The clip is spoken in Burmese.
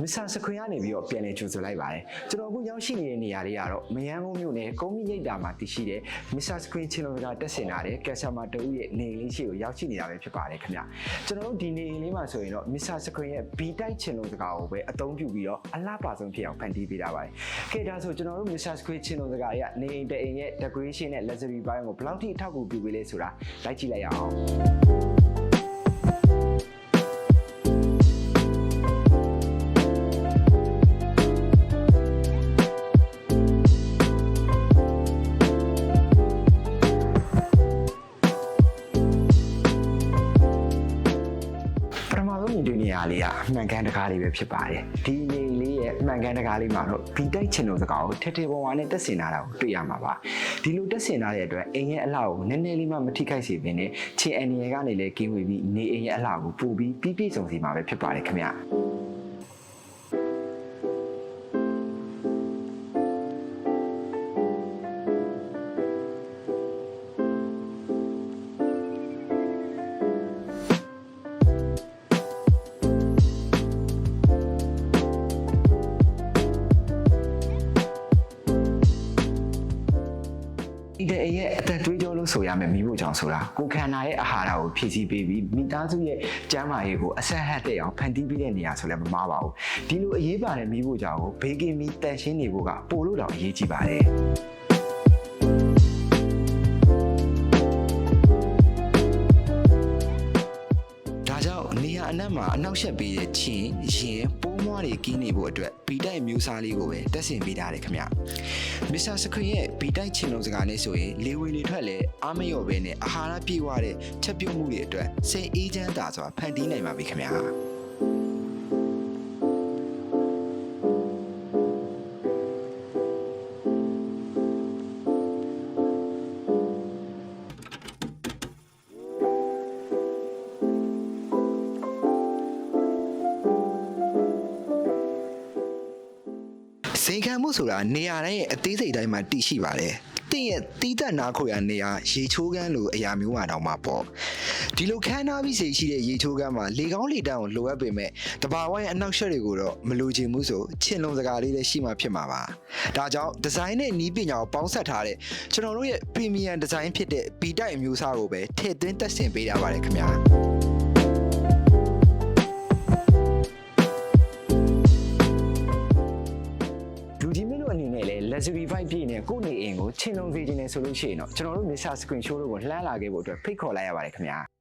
Mr. Screen ကနေပြီးတော့ပြန်လည်ကြိုဆိုလိုက်ပါတယ်ကျွန်တော်အခုရောက်ရှိနေတဲ့နေရာလေးကတော့မယန်းကုန်းမြို့နယ်ကုန်းမြင့်ရိပ်သာမှာတည်ရှိတဲ့ Mr. Screen ချင်းလုံးစကားတက်ဆင်လာတဲ့ customer တဦးရဲ့နေအိမ်လေးရှိကိုရောက်ရှိနေတာပဲဖြစ်ပါတယ်ခင်ဗျကျွန်တော်တို့ဒီနေအိမ်လေးမှာဆိုရင်တော့ Mr. Screen ရဲ့ B တိုက်ချင်းလုံးစကားကိုပဲအသုံးပြုပြီးတော့အလှပဆုံးဖြစ်အောင်ဖန်တီးပေးတာပါတယ်ခေတ်ဒါဆိုကျွန်တော်တို့ Mr. Screen ချင်းလုံးစကားရဲ့နေအိမ်တအိမ်ရဲ့ decoration နဲ့ luxury ဘိုင်းကိုဘယ်လောက်ထိအထောက်အကူပြုပေးလဲဆိုတာလိုက်ကြည့်လိုက်ရအောင်ဒီနေရာလေးကအမှန်ကန်တကားလေးပဲဖြစ်ပါတယ်ဒီနေလေးရဲ့အမှန်ကန်တကားလေးမှာတော့ဘီတိုက်ချင်လို့စကားကိုထထပေါ်မှာနဲ့တက်ဆင်လာတာကိုတွေ့ရမှာပါဒီလိုတက်ဆင်လာတဲ့အတွက်အိမ်ရဲ့အလှကိုနည်းနည်းလေးမှမထိခိုက်စေဘဲနဲ့ခြေအန်ရီကနေလည်းကင်းဝေးပြီးနေအိမ်ရဲ့အလှကိုပို့ပြီးပြည့်စုံစီမှာပဲဖြစ်ပါတယ်ခင်ဗျဒီအိမ်ရဲ့အသက်သွေးကြောလို့ဆိုရမယ်မိဖို့ကြောင့်ဆိုတာကိုခန္ဓာရဲ့အာဟာရကိုဖြည့်ဆည်းပေးပြီးမိသားစုရဲ့ကျန်းမာရေးကိုအဆက်ဟပ်တဲ့အောင်ဖန်တီးပေးတဲ့နေရာဆိုလည်းမမှားပါဘူးဒီလိုအရေးပါတဲ့မိဖို့ကြောင့်ကိုဘေးကင်းပြီးတန်ရှင်းနေဖို့ကပိုလို့တောင်အရေးကြီးပါတယ်နေရာအနက်မှာအနောက်ရှက်ပေးတဲ့ချင်းရင်ပိုးမွားတွေကင်းနေဖို့အတွက်ဘီတိုက်မျိုးစားလေးကိုပဲတက်ဆင်ပေးထားတယ်ခင်ဗျ။ Mr. Screen ရဲ့ဘီတိုက်ချင်းလုံးစကားနဲ့ဆိုရင်လေဝင်တွေထွက်လဲအားမလျော့ပဲနဲ့အာဟာရပြည့်ဝတဲ့ချက်ပြုတ်မှုတွေအတွက်စိတ်အေးချမ်းသာစွာဖန်တီးနိုင်ပါပြီခင်ဗျာ။စိန်ခံမှုဆိုတာနေရာတိုင်းရဲ့အသေးစိတ်တိုင်းမှာတည်ရှိပါတယ်။တင့်ရဲ့တီးသက်နာခွေရနေရာရေချိုးကန်းလိုအရာမျိုးမှတောင်မှပေါ့။ဒီလိုခန်းနာပြီးစိတ်ရှိတဲ့ရေချိုးကန်းမှာလေကောင်းလေတန်းကိုလိုအပ်ပေမဲ့တဘာဝရဲ့အနောက်ရှက်တွေကိုတော့မလိုချင်ဘူးဆိုချင်းလုံးစကားလေးလည်းရှိမှဖြစ်မှာပါ။ဒါကြောင့်ဒီဇိုင်းနဲ့နီးပညာကိုပေါင်းစပ်ထားတဲ့ကျွန်တော်တို့ရဲ့ premium design ဖြစ်တဲ့ B တိုက်အမျိုးအစားကိုပဲထည့်သွင်းတက်ဆင်ပေးရပါတယ်ခင်ဗျာ။ luxury vibe ပြည့်နေကိုယ့်နေအိမ်ကိုချင်းလုံးစေခြင်းနဲ့ဆိုလို့ရှိရင်တော့ကျွန်တော်တို့ Mr. Screen Show ကိုလှမ်းလာခဲ့ဖို့အတွက်ဖိတ်ခေါ်လိုက်ရပါတယ်ခင်ဗျာ